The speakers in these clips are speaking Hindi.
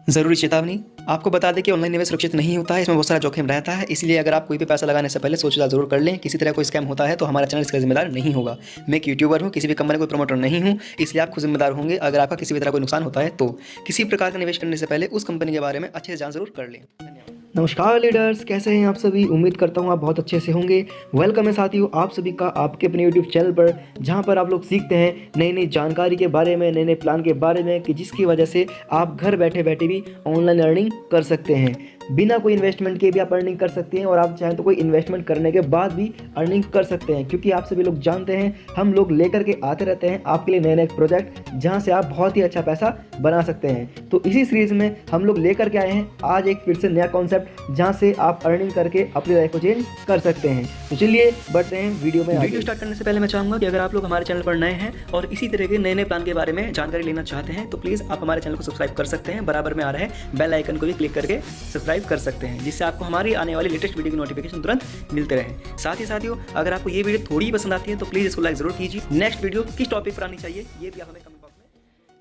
ज़रूरी चेतावनी। आपको बता दें कि ऑनलाइन निवेश सुरक्षित नहीं होता है, इसमें बहुत सारा जोखिम रहता है। इसलिए अगर आप कोई भी पैसा लगाने से पहले सोच विचार जरूर कर लें। किसी तरह कोई स्कैम होता है तो हमारा चैनल इसका जिम्मेदार नहीं होगा। मैं एक यूट्यूबर हूँ, किसी भी कंपनी को प्रमोटर नहीं हूँ, इसलिए आप खुद जिम्मेदार होंगे अगर आपका किसी भी तरह कोई नुकसान होता है तो। किसी प्रकार का निवेश करने से पहले उस कंपनी के बारे में अच्छे से जान जरूर कर लें। धन्यवाद। नमस्कार लीडर्स, कैसे हैं आप सभी। उम्मीद करता हूँ आप बहुत अच्छे से होंगे। वेलकम है साथियों आप सभी का आपके अपने यूट्यूब चैनल पर, जहाँ पर आप लोग सीखते हैं नई नई जानकारी के बारे में, नए नए प्लान के बारे में, कि जिसकी वजह से आप घर बैठे बैठे भी ऑनलाइन अर्निंग कर सकते हैं। बिना कोई इन्वेस्टमेंट के भी आप अर्निंग कर सकते हैं और आप चाहें तो कोई इन्वेस्टमेंट करने के बाद भी अर्निंग कर सकते हैं, क्योंकि आप सभी लोग जानते हैं हम लोग लेकर के आते रहते हैं आपके लिए नए नए प्रोजेक्ट, जहां से आप बहुत ही अच्छा पैसा बना सकते हैं। तो इसी सीरीज में हम लोग लेकर के आए हैं आज एक फिर से नया कॉन्सेप्ट, जहां से आप अर्निंग करके अपनी लाइफ को चेंज कर सकते हैं। तो चलिए बढ़ते हैं वीडियो में। वीडियो स्टार्ट करने से पहले मैं चाहूँगा कि अगर आप लोग हमारे चैनल पर नए हैं और इसी तरह के नए नए प्लान के बारे में जानकारी लेना चाहते हैं तो प्लीज़ आप हमारे चैनल को सब्सक्राइब कर सकते हैं। बराबर में आ रहे बेल आइकन को भी क्लिक करके सब्सक्राइब कर सकते हैं, जिससे आपको हमारी आने वाली लेटेस्ट वीडियो की नोटिफिकेशन तुरंत मिलते रहे। साथ ही साथियों, अगर आपको ये वीडियो थोड़ी पसंद आती है तो प्लीज़ इसको लाइक जरूर कीजिए। नेक्स्ट वीडियो किस टॉपिक पर आनी चाहिए ये भी आप हमें कमेंट बॉक्स में।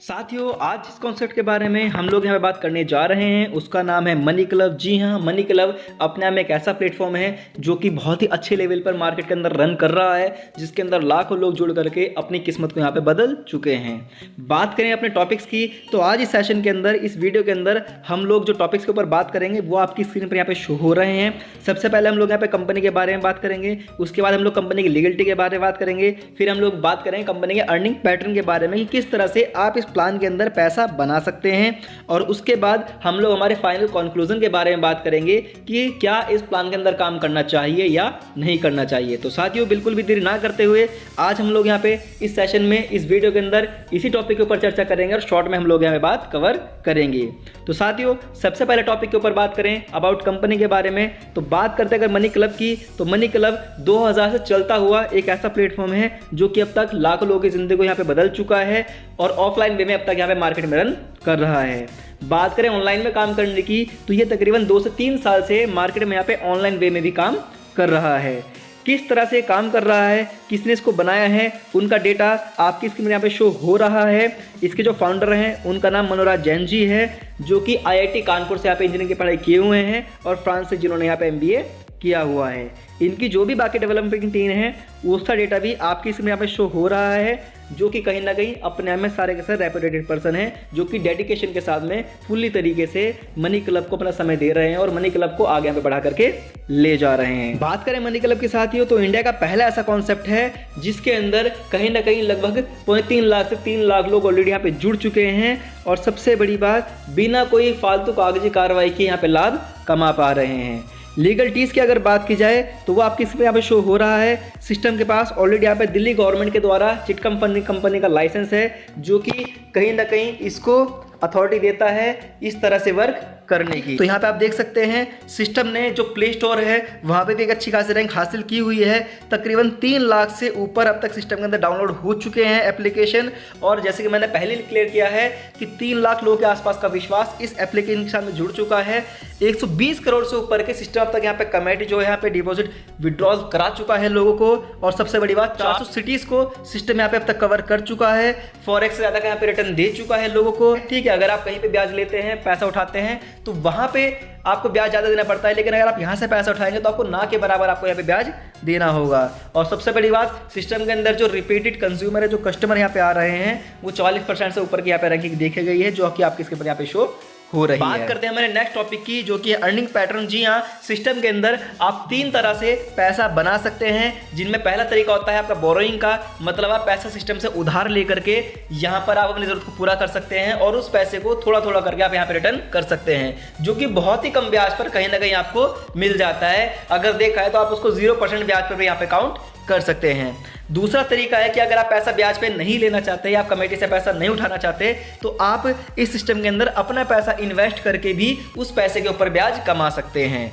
साथियों, आज जिस कॉन्सेप्ट के बारे में हम लोग यहाँ पे बात करने जा रहे हैं उसका नाम है मनी क्लब। जी हाँ, मनी क्लब अपने आप में एक ऐसा प्लेटफॉर्म है जो कि बहुत ही अच्छे लेवल पर मार्केट के अंदर रन कर रहा है, जिसके अंदर लाखों लोग जुड़ करके अपनी किस्मत को यहाँ पे बदल चुके हैं। बात करें अपने टॉपिक्स की तो आज इस सेशन के अंदर, इस वीडियो के अंदर हम लोग जो टॉपिक्स के ऊपर बात करेंगे वो आपकी स्क्रीन पर यहाँ पे शो हो रहे हैं। सबसे पहले हम लोग यहाँ पे कंपनी के बारे में बात करेंगे, उसके बाद हम लोग कंपनी की लीगलिटी के बारे में बात करेंगे, फिर हम लोग बात करेंगे कंपनी के अर्निंग पैटर्न के बारे में कि किस तरह से आप इस प्लान के अंदर पैसा बना सकते हैं, और उसके बाद हम लोग हमारे फाइनल कंक्लूजन के बारे में बात करेंगे कि क्या इस प्लान के अंदर काम करना चाहिए या नहीं करना चाहिए। तो साथियों, बिल्कुल भी देरी ना करते हुए आज हम लोग यहाँ पे इस सेशन में, इस वीडियो के अंदर इसी टॉपिक के ऊपर चर्चा करेंगे और शॉर्ट में हम लोग यहाँ पे बात कवर करेंगे। तो साथियों, सबसे पहले टॉपिक के ऊपर बात करें अबाउट कंपनी के बारे में, तो बात करते हैं अगर मनी क्लब की, तो मनी क्लब 2000 से चलता हुआ एक ऐसा प्लेटफॉर्म है जो कि अब तक लाखों लोगों की जिंदगी को यहाँ पे बदल चुका है और ऑफलाइन वे में अब तक यहाँ पे मार्केट में रन कर रहा है। बात करें ऑनलाइन में काम करने की तो ये तकरीबन 2 से 3 साल से मार्केट में यहाँ पे ऑनलाइन वे में भी काम कर रहा है। किस तरह से काम कर रहा है, किसने इसको बनाया है, उनका डेटा आपकी स्क्रीन में यहाँ पे शो हो रहा है। इसके जो फाउंडर हैं उनका नाम मनोराज जैन जी है, जो कि IIT कानपुर से यहाँ पे इंजीनियरिंग की पढ़ाई किए हुए हैं और फ्रांस से जिन्होंने यहाँ पे MBA किया हुआ है। इनकी जो भी बाकी डेवलपमेंट टीम है उसका डेटा भी आपकी स्क्रीन में यहाँ पे शो हो रहा है, जो कि कहीं ना कहीं अपने आप में सारे के सारे रेपुटेटेड पर्सन है, जो कि डेडिकेशन के साथ में फुल्ली तरीके से मनी क्लब को अपना समय दे रहे हैं और मनी क्लब को आगे यहाँ पे बढ़ा करके ले जा रहे हैं। बात करें मनी क्लब के साथियों तो इंडिया का पहला ऐसा कॉन्सेप्ट है जिसके अंदर कहीं ना कहीं लगभग 3.5 लाख से 3 लाख लोग ऑलरेडी यहाँ पे जुड़ चुके हैं, और सबसे बड़ी बात, बिना कोई फालतू कागजी कार्रवाई के यहाँ पे लाभ कमा पा रहे हैं। लीगलिटीज़ की अगर बात की जाए तो वो आपकी यहाँ पे शो हो रहा है। सिस्टम के पास ऑलरेडी यहाँ पे दिल्ली गवर्नमेंट के द्वारा चिटकम कंपनी का लाइसेंस है, जो कि कहीं ना कहीं इसको अथॉरिटी देता है इस तरह से वर्क करने की। तो यहाँ पे आप देख सकते हैं सिस्टम ने जो प्ले स्टोर है वहाँ पे भी एक अच्छी खासी रैंक हासिल की हुई है। तकरीबन 3 लाख से ऊपर अब तक सिस्टम के अंदर डाउनलोड हो चुके हैं एप्लीकेशन, और जैसे कि मैंने पहले क्लियर किया है कि 3 लाख लोगों के आसपास का विश्वास इस एप्लीकेशन के साथ में जुड़ चुका है। 120 करोड़ से ऊपर के सिस्टम अब तक यहाँ पे कमेटी जो है यहाँ पे डिपॉजिट विड्रॉल करा चुका है लोगों को, और सबसे बड़ी बात 400 सिटीज को सिस्टम यहाँ पे अब तक कवर कर चुका है। फॉरेक्स से ज़्यादा का यहाँ पे रिटर्न दे चुका है लोगों को। ठीक है, अगर आप कहीं पे ब्याज लेते हैं, पैसा उठाते हैं तो वहां पे आपको ब्याज ज्यादा देना पड़ता है, लेकिन अगर आप यहां से पैसा उठाएंगे तो आपको ना के बराबर आपको यहाँ पे ब्याज देना होगा। और सबसे बड़ी बात, सिस्टम के अंदर जो रिपीटेड कंज्यूमर है, जो कस्टमर यहाँ पे आ रहे हैं, वो 44% से ऊपर की यहाँ पे रैंकिंग देखी गई है, जो कि आपके इसके ऊपर यहाँ पे शो हो रही है। बात करते हैं हमारे नेक्स्ट टॉपिक की, जो कि अर्निंग पैटर्न। जी हाँ, सिस्टम के अंदर आप 3 तरह से पैसा बना सकते हैं, जिनमें पहला तरीका होता है आपका बोरोइंग का, मतलब आप पैसा सिस्टम से उधार लेकर के यहाँ पर आप अपनी जरूरत को पूरा कर सकते हैं और उस पैसे को थोड़ा थोड़ा करके आप यहाँ पे रिटर्न कर सकते हैं, जो कि बहुत ही कम ब्याज पर कहीं ना कहीं आपको मिल जाता है। अगर देखा है तो आप उसको 0% ब्याज पर भी यहाँ पे काउंट कर सकते हैं। दूसरा तरीका है कि अगर आप पैसा ब्याज पे नहीं लेना चाहते या आप कमेटी से पैसा नहीं उठाना चाहते तो आप इस सिस्टम के अंदर अपना पैसा इन्वेस्ट करके भी उस पैसे के ऊपर ब्याज कमा सकते हैं।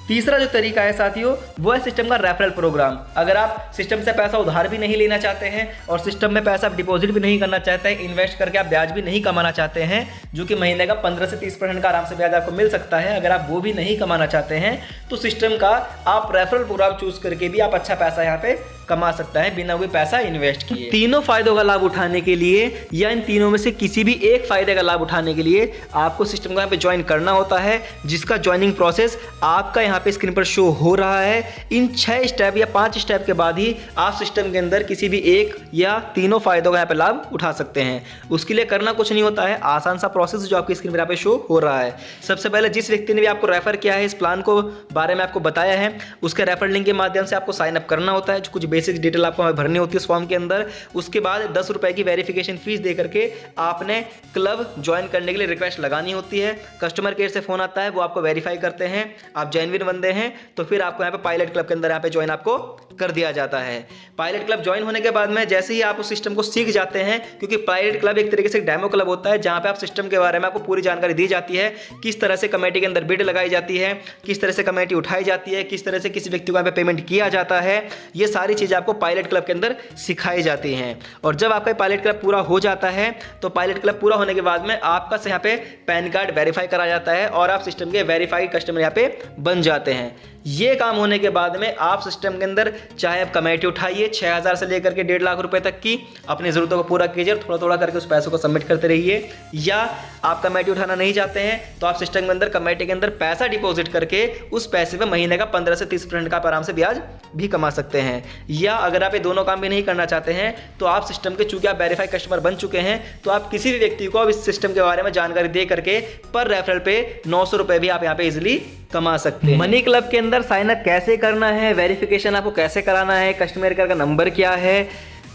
तीसरा जो तरीका है साथियों वो है सिस्टम का रेफरल प्रोग्राम। अगर आप सिस्टम से पैसा उधार भी नहीं लेना चाहते हैं और सिस्टम में पैसा आप डिपॉजिट भी नहीं करना चाहते हैं, इन्वेस्ट करके आप ब्याज भी नहीं कमाना चाहते हैं, जो कि महीने का 15 से 30% का आराम से ब्याज आपको मिल सकता है, अगर आप वो भी नहीं कमाना चाहते हैं तो सिस्टम का आप रेफरल प्रोग्राम चूज करके भी आप अच्छा पैसा यहाँ पे कमा सकता है बिना कोई पैसा इन्वेस्ट किए। तीनों फायदों का लाभ उठाने के लिए या इन तीनों में से किसी भी एक फायदे का लाभ उठाने के लिए आपको सिस्टम को यहाँ पे ज्वाइन करना होता है, जिसका ज्वाइनिंग प्रोसेस आपका यहाँ पे स्क्रीन पर शो हो रहा है। इन 6 स्टेप या 5 स्टेप के बाद ही आप सिस्टम के अंदर किसी भी एक या तीनों फायदों का यहाँ पे लाभ उठा सकते हैं। उसके लिए करना कुछ नहीं होता है, आसान सा प्रोसेस जो आपकी स्क्रीन पर यहाँ पे शो हो रहा है। सबसे पहले जिस व्यक्ति ने भी आपको रेफर किया है, इस प्लान को बारे में आपको बताया है, उसके रेफर लिंक के माध्यम से आपको साइन अप करना होता है। कुछ बेसिक डिटेल आपको हमें भरनी होती है उस फॉर्म के अंदर। उसके बाद 10 रुपए की वेरिफिकेशन फीस दे करके आपने क्लब ज्वाइन करने के लिए रिक्वेस्ट लगानी होती है। कस्टमर केयर से फोन आता है, वो आपको वेरीफाई करते हैं, आप जेन्युइन बंदे हैं तो फिर आपको यहाँ पे पायलट क्लब के अंदर यहाँ पे ज्वाइन आपको कर दिया जाता है। पायलट क्लब ज्वाइन होने के बाद में जैसे ही आप उस सिस्टम को सीख जाते हैं, क्योंकि पायलट क्लब एक तरीके से डेमो क्लब होता है जहां पे आप सिस्टम के बारे में आपको पूरी जानकारी दी जाती है, किस तरह से कमेटी के अंदर बिड लगाई जाती है, किस तरह से कमेटी उठाई जाती है, किस तरह से किसी व्यक्ति को यहाँ पे पेमेंट किया जाता है। ये सारी चीजें आपको पायलट क्लब के अंदर सिखाई जाती हैं। और जब आपका पायलट क्लब पूरा हो जाता है तो पायलट क्लब पूरा होने के बाद में आपका यहाँ पे पैन कार्ड वेरीफाई करा जाता है और आप सिस्टम के वेरीफाइड कस्टमर यहाँ पे बन जाते हैं। ये काम होने के बाद में आप सिस्टम के अंदर चाहे आप कमेटी उठाइए 6000 से लेकर के 1.5 लाख रुपए तक की, अपनी ज़रूरतों को पूरा कीजिए और थोड़ा थोड़ा करके उस पैसों को सबमिट करते रहिए। या आप कमेटी उठाना नहीं चाहते हैं तो आप सिस्टम के अंदर कमेटी के अंदर पैसा डिपॉजिट करके उस पैसे पे महीने का 15 से 30% का आप आराम से ब्याज भी कमा सकते हैं। या अगर आप ये दोनों काम भी नहीं करना चाहते हैं तो आप सिस्टम के, चूंकि आप वेरीफाइड कस्टमर बन चुके हैं, तो आप किसी भी व्यक्ति को इस सिस्टम के बारे में जानकारी दे करके पर रेफरल पे 900 रुपए भी आप यहाँ पे इजिली कमा सकते हैं। मनी क्लब के अंदर साइन अप कैसे करना है, वेरिफिकेशन आपको कैसे कराना है, कस्टमर केयर का नंबर क्या है,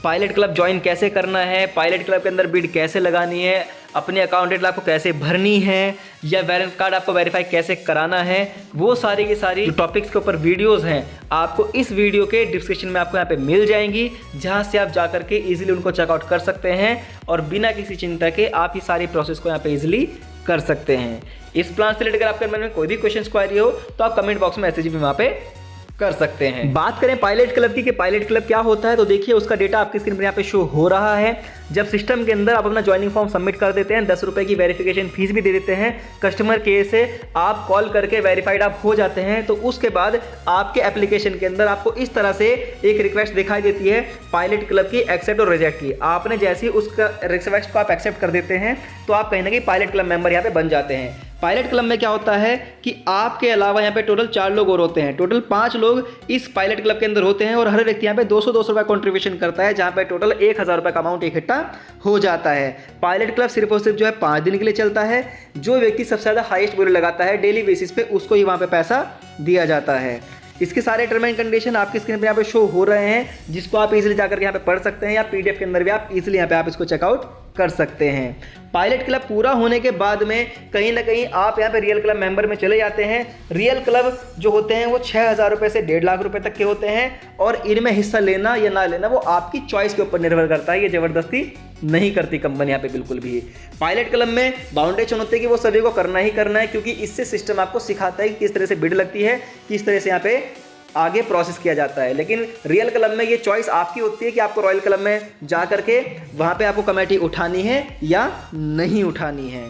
पायलट क्लब ज्वाइन कैसे करना है, पायलट क्लब के अंदर बिड कैसे लगानी है, अपने अकाउंट डिटेल आपको कैसे भरनी है, या वेरिफाइड कार्ड आपको वेरीफाई कैसे कराना है, वो सारी की सारी जो टॉपिक्स के ऊपर वीडियोस हैं आपको इस वीडियो के डिस्क्रिप्शन में आपको यहाँ पे मिल जाएंगी, जहाँ से आप जा करके ईजिली उनको चेकआउट कर सकते हैं और बिना किसी चिंता के आप ये सारी प्रोसेस को यहाँ पे ईजिली कर सकते हैं। इस प्लान से रिलेटेड अगर आपके मन में कोई भी क्वेश्चन क्वायरी हो तो आप कमेंट बॉक्स में मैसेज भी वहाँ पे कर सकते हैं। बात करें पायलट क्लब की कि पायलट क्लब क्या होता है, तो देखिए उसका डेटा आपकी स्क्रीन पर यहाँ पे शो हो रहा है। जब सिस्टम के अंदर आप अपना ज्वाइनिंग फॉर्म सबमिट कर देते हैं, 10 रुपए की वेरिफिकेशन फीस भी दे देते हैं, कस्टमर केयर से आप कॉल करके वेरीफाइड आप हो जाते हैं, तो उसके बाद आपके एप्लीकेशन के अंदर आपको इस तरह से एक रिक्वेस्ट दिखाई देती है पायलट क्लब की एक्सेप्ट और रिजेक्ट की। आपने जैसे ही उसका रिक्वेस्ट को आप एक्सेप्ट कर देते हैं तो आप कहीं ना कहीं पायलट क्लब मेंबर यहाँ पे बन जाते हैं। पायलट क्लब में क्या होता है कि आपके अलावा यहाँ पे टोटल 4 लोग और होते हैं, टोटल 5 लोग इस पायलट क्लब के अंदर होते हैं और हर व्यक्ति यहाँ पे 200 रुपए कॉन्ट्रीब्यूशन करता है, जहाँ पे टोटल 1000 रुपए का अमाउंट इकट्ठा हो जाता है। पायलट क्लब सिर्फ और सिर्फ जो है 5 दिन के लिए चलता है। जो व्यक्ति सबसे ज़्यादा हाईएस्ट बोली लगाता है डेली बेसिस पे, उसको ही वहाँ पे पैसा दिया जाता है। इसके सारे टर्म एंड कंडीशन आपकी स्क्रीन पे यहाँ पे शो हो रहे हैं, जिसको आप इजीली जाकर यहाँ पे पढ़ सकते हैं, या पीडीएफ के अंदर भी आप इजीली यहाँ पे आप इसको चेकआउट कर सकते हैं। पायलट क्लब पूरा होने के बाद में कहीं ना कहीं आप यहाँ पे रियल क्लब मेंबर में चले जाते हैं। रियल क्लब जो होते हैं वो 6000 रुपये से 1.5 लाख रुपए तक के होते हैं और इनमें हिस्सा लेना या ना लेना वो आपकी चॉइस के ऊपर निर्भर करता है। ये जबरदस्ती नहीं करती कंपनी यहाँ पे बिल्कुल भी। पायलट क्लब में बाउंडेशन होती है कि वो सभी को करना ही करना है, क्योंकि इससे सिस्टम आपको सिखाता है कि किस तरह से बिड लगती है, किस तरह से यहाँ पे आगे प्रोसेस किया जाता है। लेकिन रियल क्लब में ये चॉइस आपकी होती है कि आपको रॉयल क्लब में जा करके वहाँ पे आपको कमेटी उठानी है या नहीं उठानी है।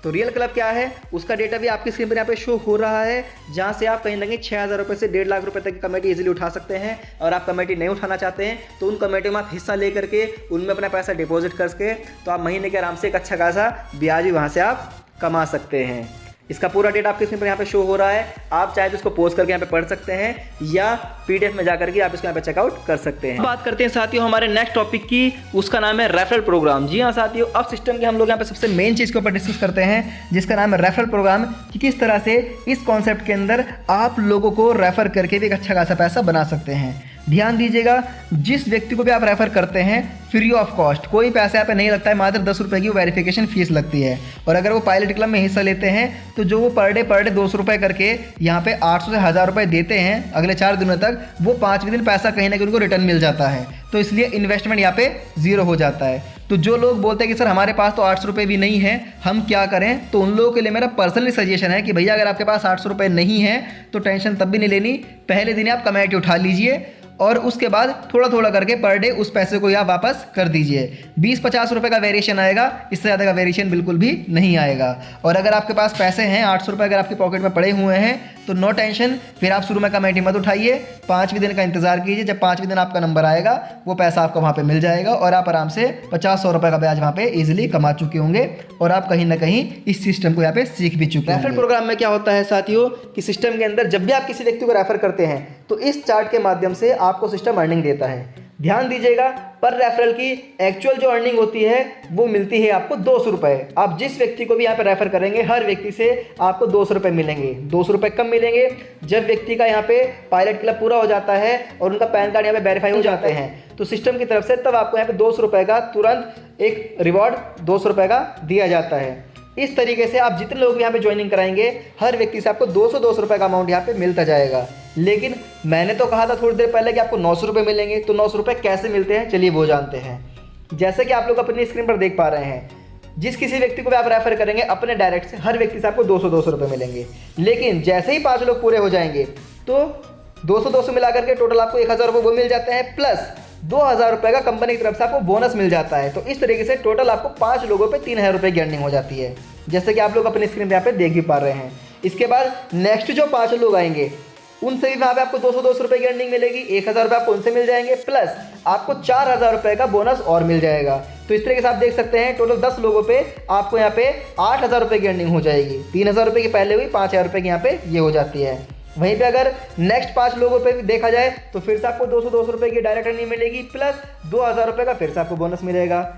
तो रियल क्लब क्या है उसका डेटा भी आपकी स्क्रीन पर यहाँ पे शो हो रहा है, जहाँ से आप कहीं ना कहीं 6000 रुपये से 1.5 लाख रुपए तक की कमेटी इजीली उठा सकते हैं। और आप कमेटी नहीं उठाना चाहते हैं तो उन कमेटी में आप हिस्सा ले करके उनमें अपना पैसा डिपॉजिट करके तो आप महीने के आराम से एक अच्छा खासा ब्याज भी वहाँ से आप कमा सकते हैं। इसका पूरा डेटा आपके स्क्रीन पर यहाँ पे शो हो रहा है। आप चाहे तो इसको पोज करके यहाँ पे पढ़ सकते हैं या पीडीएफ में जाकर के आप इसको यहाँ पे चेकआउट कर सकते हैं। बात करते हैं साथियों हमारे नेक्स्ट टॉपिक की, उसका नाम है रेफरल प्रोग्राम। जी हाँ साथियों, अब सिस्टम के हम लोग यहाँ पे सबसे मेन चीज़ के ऊपर डिस्कस करते हैं, जिसका नाम है रेफरल प्रोग्राम, कि किस तरह से इस कॉन्सेप्ट के अंदर आप लोगों को रेफर करके भी एक अच्छा खासा पैसा बना सकते हैं। ध्यान दीजिएगा, जिस व्यक्ति को भी आप रेफर करते हैं फ्री ऑफ कॉस्ट, कोई पैसा यहाँ पे नहीं लगता है, मात्र 10 रुपये की वेरिफिकेशन फीस लगती है। और अगर वो पायलट क्लब में हिस्सा लेते हैं तो जो वो पर डे 200 रुपये करके यहाँ पे 800 से 1000 रुपये देते हैं अगले 4 दिनों तक, वो 5वें दिन पैसा कहीं ना कहीं उनको रिटर्न मिल जाता है। तो इसलिए इन्वेस्टमेंट यहाँ पे जीरो हो जाता है। तो जो लोग बोलते हैं कि सर हमारे पास तो 800 रुपये भी नहीं है, हम क्या करें, तो उन लोगों के लिए मेरा पर्सनली सजेशन है कि भैया अगर आपके पास 800 रुपये नहीं है तो टेंशन तब भी नहीं लेनी, पहले दिन आप कमेटी उठा लीजिए और उसके बाद थोड़ा थोड़ा करके पर डे उस पैसे को आप वापस कर दीजिए। 20-50 रुपये का वेरिएशन आएगा, इससे ज़्यादा का वेरिएशन बिल्कुल भी नहीं आएगा। और अगर आपके पास पैसे हैं 800 रुपये अगर आपके पॉकेट में पड़े हुए हैं तो नो टेंशन, फिर आप शुरू में कमेटी मत उठाइए, 5वें दिन का इंतजार कीजिए। जब 5वें दिन आपका नंबर आएगा वो पैसा आपको वहाँ पे मिल जाएगा और आप आराम से 50-100 रुपये का ब्याज वहाँ पे इजीली कमा चुके होंगे और आप कहीं ना कहीं इस सिस्टम को यहाँ पे सीख भी चुके हैं। रेफरल प्रोग्राम में क्या होता है साथियों कि सिस्टम के अंदर जब भी आप किसी व्यक्ति को रेफर करते हैं तो इस चार्ट के माध्यम से आपको सिस्टम अर्निंग देता है। ध्यान दीजिएगा, पर रेफरल की एक्चुअल जो अर्निंग होती है वो मिलती है आपको 200 रुपये। आप जिस व्यक्ति को भी यहाँ पे रेफर करेंगे हर व्यक्ति से आपको 200 रुपये मिलेंगे। 200 रुपये कब मिलेंगे? जब व्यक्ति का यहाँ पे पायलट क्लब पूरा हो जाता है और उनका पैन कार्ड यहाँ पे वेरीफाई हो जाते हैं तो सिस्टम की तरफ से तब आपको यहाँ पे 200 रुपये का तुरंत एक रिवॉर्ड 200 रुपये का दिया जाता है। इस तरीके से आप जितने लोग यहाँ पे ज्वाइनिंग कराएंगे हर व्यक्ति से आपको 200 रुपये का अमाउंट यहाँ पे मिलता जाएगा। लेकिन मैंने तो कहा था थोड़ी देर पहले कि आपको 900 रुपये मिलेंगे, तो 900 रुपये कैसे मिलते हैं चलिए वो जानते हैं। जैसे कि आप लोग अपनी स्क्रीन पर देख पा रहे हैं, जिस किसी व्यक्ति को भी आप रेफर करेंगे अपने डायरेक्ट से हर व्यक्ति से आपको 200 रुपये मिलेंगे। लेकिन जैसे ही 5 लोग पूरे हो जाएंगे तो 200 मिला करके टोटल आपको 1000 रुपये वो मिल जाते हैं, प्लस 2000 रुपये का कंपनी की तरफ से आपको बोनस मिल जाता है। तो इस तरीके से टोटल आपको 5 लोगों पे 3000 रुपये की अर्निंग हो जाती है, जैसे कि आप लोग अपनी स्क्रीन पे यहाँ पे देख भी पा रहे हैं। इसके बाद नेक्स्ट जो 5 लोग आएंगे उनसे भी वहाँ पे आपको 200 रुपये की अर्निंग मिलेगी, 1000 रुपये आपको उनसे मिल जाएंगे, प्लस आपको 4000 रुपये का बोनस और मिल जाएगा। तो इस तरीके से आप देख सकते हैं टोटल 10 लोगों पे आपको यहाँ पे 8000 रुपये की अर्निंग हो जाएगी। 3000 रुपये की पहले हुई, 5000 रुपये की यहाँ पे ये हो जाती है। वहीं पे अगर नेक्स्ट 5 लोगों पे भी देखा जाए तो फिर से आपको 200 रुपये की डायरेक्ट अर्निंग मिलेगी, प्लस 2000 रुपये का फिर से आपको बोनस मिलेगा।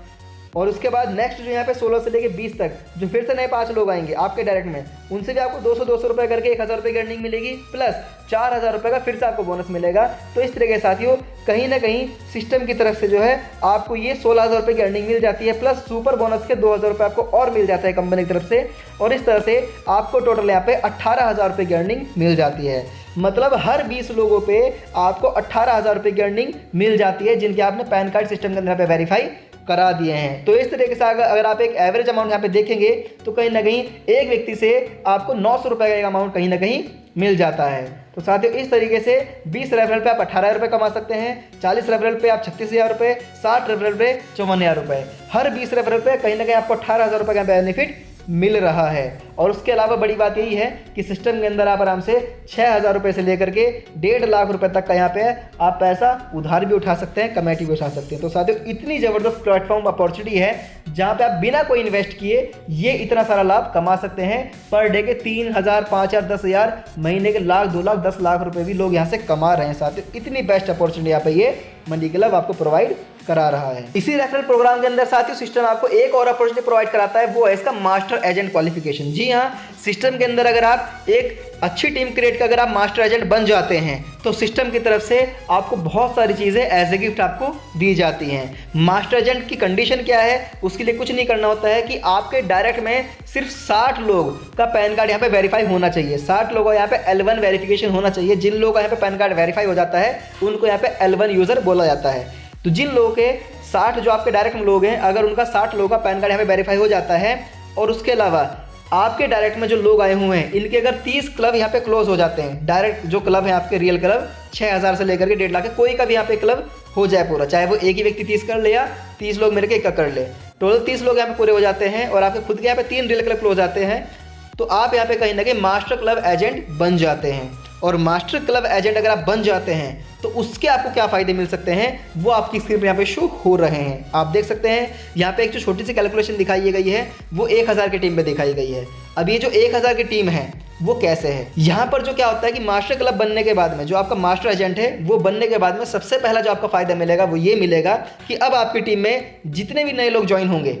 और उसके बाद नेक्स्ट जो यहाँ पे 16 से लेके 20 तक जो फिर से नए 5 लोग आएंगे आपके डायरेक्ट में, उनसे भी आपको 200 रुपये करके 1000 रुपये की अर्निंग मिलेगी, प्लस 4000 रुपये का फिर से आपको बोनस मिलेगा। तो इस तरीके से साथियों कहीं ना कहीं सिस्टम की तरफ से जो है आपको ये 16000 रुपये की अर्निंग मिल जाती है, प्लस सुपर बोनस के 2000 रुपये आपको और मिल जाता है कंपनी की तरफ से। और इस तरह से आपको टोटल यहाँ पे 18000 रुपये की अर्निंग मिल जाती है। मतलब हर 20 लोगों पे आपको 18000 रुपये की अर्निंग मिल जाती है जिनके आपने पैन कार्ड सिस्टम के अंदर पे वेरीफाई करा दिए हैं। तो इस तरीके से अगर आप एक एवरेज अमाउंट यहाँ पे देखेंगे तो कहीं ना कहीं एक व्यक्ति से आपको 900 रुपये का एक अमाउंट कहीं ना कहीं मिल जाता है। तो साथियों इस तरीके से 20 रेफरल पे आप 18,000 रुपये कमा सकते हैं, 40 रेफरल पे आप 36,000 रुपये, 60 रेफरल पे 54,000 रुपये। हर 20 रेफरल पे कहीं ना कहीं आपको 18,000 रुपये का बेनिफिट मिल रहा है। और उसके अलावा बड़ी बात यही है कि सिस्टम के अंदर आप आराम से 6000 रुपये से लेकर के 1.5 लाख रुपए तक का यहाँ पे आप पैसा उधार भी उठा सकते हैं, कमेटी भी उठा सकते हैं। तो साथियों इतनी ज़बरदस्त प्लेटफॉर्म अपॉर्चुनिटी है जहाँ पे आप बिना कोई इन्वेस्ट किए ये इतना सारा लाभ कमा सकते हैं। पर डे के 3000, 5000, 10,000, महीने के लाख, 2 लाख, 10 लाख रुपये भी लोग यहाँ से कमा रहे हैं। साथियों इतनी बेस्ट अपॉर्चुनिटी यहाँ पे ये मनी क्लब आपको प्रोवाइड करा रहा है। इसी रेफरल प्रोग्राम के अंदर साथियों सिस्टम आपको एक और अपॉर्चुनिटी प्रोवाइड कराता है, वो है इसका मास्टर एजेंट क्वालिफिकेशन। जी हाँ, सिस्टम के अंदर अगर आप एक अच्छी टीम क्रिएट कर अगर आप मास्टर एजेंट बन जाते हैं तो सिस्टम की तरफ से आपको बहुत सारी चीज़ें एज ए गिफ्ट आपको दी जाती हैं। मास्टर एजेंट की कंडीशन क्या है? उसके लिए कुछ नहीं करना होता है कि आपके डायरेक्ट में सिर्फ 60 लोग का पैन कार्ड यहाँ पे वेरीफाई होना चाहिए। 60 लोगों का यहाँ पे L1 वेरिफिकेशन होना चाहिए। जिन लोगों का यहाँ पे पैन कार्ड वेरीफाई हो जाता है उनको यहाँ पे L1 यूज़र बोला जाता है। तो जिन लोगों के 60 जो आपके डायरेक्ट में लोग हैं, अगर उनका 60 लोगों का पैन कार्ड यहाँ पे वेरीफाई हो जाता है और उसके अलावा आपके डायरेक्ट में जो लोग आए हुए हैं इनके अगर 30 क्लब यहाँ पे क्लोज हो जाते हैं, डायरेक्ट जो क्लब है आपके रियल क्लब 6000 से लेकर के 1.5 लाख कोई का भी यहाँ पे क्लब हो जाए पूरा, चाहे वो एक ही व्यक्ति 30 कर ले या 30 लोग मिलकर 1 कर ले, टोटल 30 लोग यहाँ पे पूरे हो जाते हैं और आपके खुद के यहाँ पे 3 रियल क्लब क्लोज आते हैं, तो आप यहाँ पे कहीं ना कहीं मास्टर क्लब एजेंट बन जाते हैं। और मास्टर क्लब एजेंट अगर आप बन जाते हैं तो उसके आपको क्या फ़ायदे मिल सकते हैं वो आपकी स्क्रीन पर यहाँ पे शो हो रहे हैं। आप देख सकते हैं यहाँ पे एक जो छोटी सी कैलकुलेशन दिखाई गई है वो 1000 की टीम पे दिखाई गई है। अब ये जो 1000 की टीम है वो कैसे है, यहाँ पर जो क्या होता है कि मास्टर क्लब बनने के बाद में जो आपका मास्टर एजेंट है वो बनने के बाद में सबसे पहला जो आपका फ़ायदा मिलेगा वो ये मिलेगा कि अब आपकी टीम में जितने भी नए लोग ज्वाइन होंगे,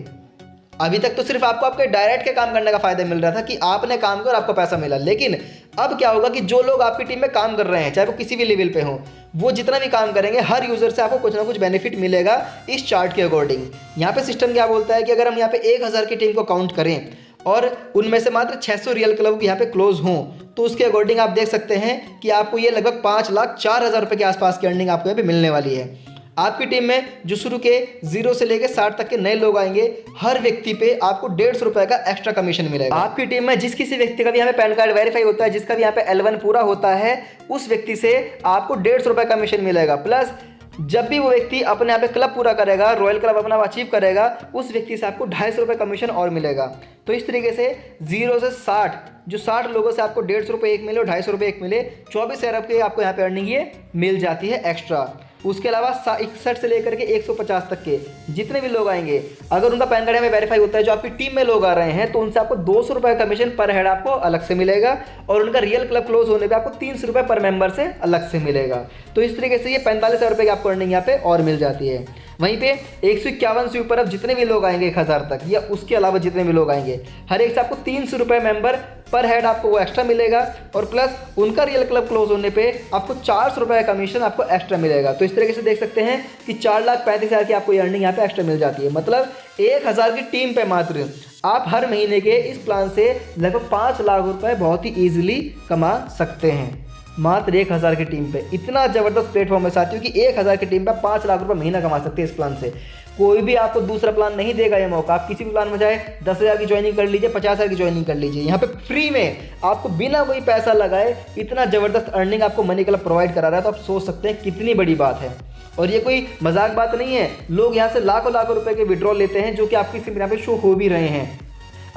अभी तक तो सिर्फ आपको आपके डायरेक्ट के काम करने का फ़ायदा मिल रहा था कि आपने काम किया और आपको पैसा मिला, लेकिन अब क्या होगा कि जो लोग आपकी टीम में काम कर रहे हैं चाहे वो किसी भी लेवल पे हो, वो जितना भी काम करेंगे हर यूज़र से आपको कुछ ना कुछ बेनिफिट मिलेगा इस चार्ट के अकॉर्डिंग। यहाँ पे सिस्टम क्या बोलता है कि अगर हम यहाँ पे 1000 की टीम को काउंट करें और उनमें से मात्र 600 रियल क्लब यहाँ पे क्लोज हों तो उसके अकॉर्डिंग आप देख सकते हैं कि आपको ये लगभग 5,04,000 रुपये के आसपास की अर्निंग आपको यहाँ पे मिलने वाली है। आपकी टीम में जो शुरू के 0 से लेकर 60 तक के नए लोग आएंगे, हर व्यक्ति पे आपको 150 रुपये का एक्स्ट्रा कमीशन मिलेगा। आपकी टीम में जिस किसी व्यक्ति का भी यहाँ पे पैन कार्ड वेरीफाई होता है, जिसका भी यहाँ पे L1 पूरा होता है, उस व्यक्ति से आपको 150 रुपये कमीशन मिलेगा। प्लस जब भी वो व्यक्ति अपने यहाँ पे क्लब पूरा करेगा, रॉयल क्लब अपना अचीव करेगा, उस व्यक्ति से आपको 250 रुपये कमीशन और मिलेगा। तो इस तरीके से 0 से 60, जो 60 लोगों से आपको 150 रुपये एक मिले और 250 रुपये एक मिले, 24 अरब की आपको यहाँ पे अर्निंग ये मिल जाती है एक्स्ट्रा। उसके अलावा 61 से लेकर के 150 तक के जितने भी लोग आएंगे, अगर उनका पैन कार्ड में वेरीफाई होता है, जो आपकी टीम में लोग आ रहे हैं, तो उनसे आपको 200 रुपये कमीशन पर हेड आपको अलग से मिलेगा और उनका रियल क्लब क्लोज होने पे आपको 300 रुपये पर मेंबर से अलग से मिलेगा। तो इस तरीके से ये 45,000 रुपये की आपको अर्निंग यहाँ पे और मिल जाती है। वहीं पे 151 से ऊपर अब जितने भी लोग आएंगे 1000 तक, या उसके अलावा जितने भी लोग आएंगे, हर एक से आपको 300 रुपये मेंबर पर हेड आपको वो एक्स्ट्रा मिलेगा और प्लस उनका रियल क्लब क्लोज होने पे आपको 400 रुपये का कमीशन आपको एक्स्ट्रा मिलेगा। तो इस तरीके से देख सकते हैं कि 4,35,000 की आपको ये अर्निंग यहाँ पे एक्स्ट्रा मिल जाती है। मतलब 1000 की टीम पे मात्र आप हर महीने के इस प्लान से लगभग 5 लाख रुपये बहुत ही ईजिली कमा सकते हैं, मात्र 1000 की टीम पे। इतना ज़बरदस्त प्लेटफॉर्म है साथियों कि 1000 की टीम पे 5 लाख रुपये महीना कमा सकते हैं इस प्लान से। कोई भी आपको दूसरा प्लान नहीं देगा ये मौका। आप किसी भी प्लान में जाए 10,000 की ज्वाइनिंग कर लीजिए, 50,000 की ज्वाइनिंग कर लीजिए, यहाँ पे फ्री में आपको बिना कोई पैसा लगाए इतना ज़बरदस्त अर्निंग आपको मनी क्लब प्रोवाइड करा रहा है। तो आप सोच सकते हैं कितनी बड़ी बात है। और ये कोई मजाक बात नहीं है, लोग यहाँ से लाखों लाखों रुपए के विड्रॉल लेते हैं, जो कि आपकी सिर्फ यहाँ पे शो हो भी रहे हैं।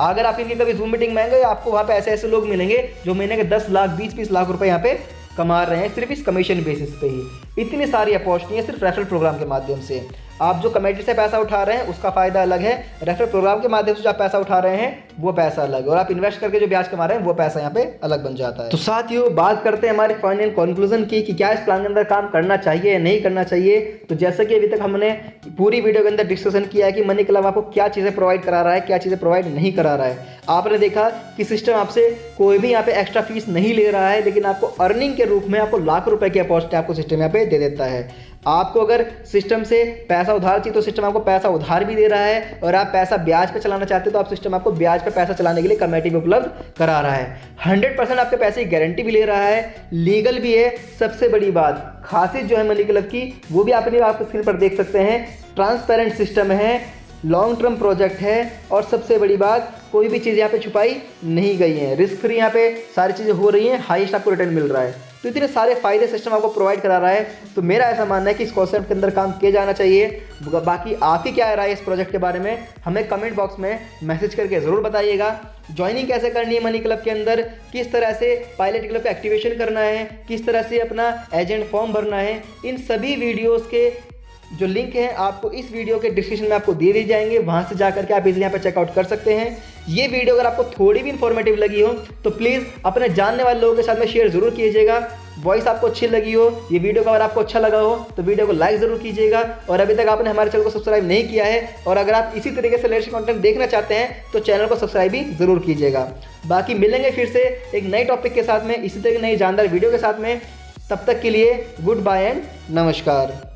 अगर आप इनकी कभी जूम मीटिंग में आएंगे, आपको वहाँ पे ऐसे ऐसे लोग मिलेंगे जो महीने के 10 लाख 20-20 लाख रुपए यहाँ पे कमा रहे हैं सिर्फ इस कमीशन बेसिस पे ही। इतनी सारी अपॉर्चुनिटी है सिर्फ रेफरल प्रोग्राम के माध्यम से। आप जो कमेटी से पैसा उठा रहे हैं उसका फ़ायदा अलग है, रेफरल प्रोग्राम के माध्यम से जो आप पैसा उठा रहे हैं वो पैसा अलग है, और आप इन्वेस्ट करके जो ब्याज कमा रहे हैं वो पैसा यहाँ पे अलग बन जाता है। तो साथियों, बात करते हैं हमारे फाइनल कंक्लूजन की कि क्या इस प्लान के अंदर काम करना चाहिए या नहीं करना चाहिए। तो जैसा कि अभी तक हमने पूरी वीडियो के अंदर डिस्कशन किया है कि मनी क्लब आपको क्या चीज़ें प्रोवाइड करा रहा है, क्या चीज़ें प्रोवाइड नहीं करा रहा है। आपने देखा कि सिस्टम आपसे कोई भी यहाँ पे एक्स्ट्रा फीस नहीं ले रहा है, लेकिन आपको अर्निंग के रूप में आपको लाखों रुपए की अपॉर्चुनिटी आपको सिस्टम यहाँ पे दे देता है। आपको अगर सिस्टम से पैसा उधार चाहिए तो सिस्टम आपको पैसा उधार भी दे रहा है, और आप पैसा ब्याज पे चलाना चाहते हो तो आप सिस्टम आपको ब्याज पे पैसा चलाने के लिए कमेटी भी उपलब्ध करा रहा है। 100% आपके पैसे की गारंटी भी ले रहा है, लीगल भी है। सबसे बड़ी बात, खासियत जो है मनी क्लब की, वो भी आपने आपको स्क्रीन पर देख सकते हैं। ट्रांसपेरेंट सिस्टम है, लॉन्ग टर्म प्रोजेक्ट है, और सबसे बड़ी बात, कोई भी चीज़ यहाँ पे छुपाई नहीं गई है। रिस्क फ्री यहाँ पे सारी चीज़ें हो रही हैं, हाईएस्ट आपको रिटर्न मिल रहा है। तो इतने सारे फायदे सिस्टम आपको प्रोवाइड करा रहा है। तो मेरा ऐसा मानना है कि इस कॉन्सेप्ट के अंदर काम किया जाना चाहिए। बाकी आपकी क्या राय है इस प्रोजेक्ट के बारे में, हमें कमेंट बॉक्स में मैसेज करके ज़रूर बताइएगा। ज्वाइनिंग कैसे करनी है मनी क्लब के अंदर, किस तरह से पायलट क्लब का एक्टिवेशन करना है, किस तरह से अपना एजेंट फॉर्म भरना है, इन सभी वीडियोज़ के जो लिंक है आपको इस वीडियो के डिस्क्रिप्शन में आपको दे दी जाएंगे। वहाँ से जाकर के आप इजीली यहाँ पर चेकआउट कर सकते हैं। ये वीडियो अगर आपको थोड़ी भी इन्फॉर्मेटिव लगी हो तो प्लीज़ अपने जानने वाले लोगों के साथ में शेयर ज़रूर कीजिएगा। वॉइस आपको अच्छी लगी हो, ये वीडियो अगर आपको अच्छा लगा हो तो वीडियो को लाइक ज़रूर कीजिएगा। और अभी तक आपने हमारे चैनल को सब्सक्राइब नहीं किया है, और अगर आप इसी तरीके से लेटेस्ट कंटेंट देखना चाहते हैं तो चैनल को सब्सक्राइब भी ज़रूर कीजिएगा। बाकी मिलेंगे फिर से एक नए टॉपिक के साथ में, इसी तरह की नई जानदार वीडियो के साथ में। तब तक के लिए गुड बाय एंड नमस्कार।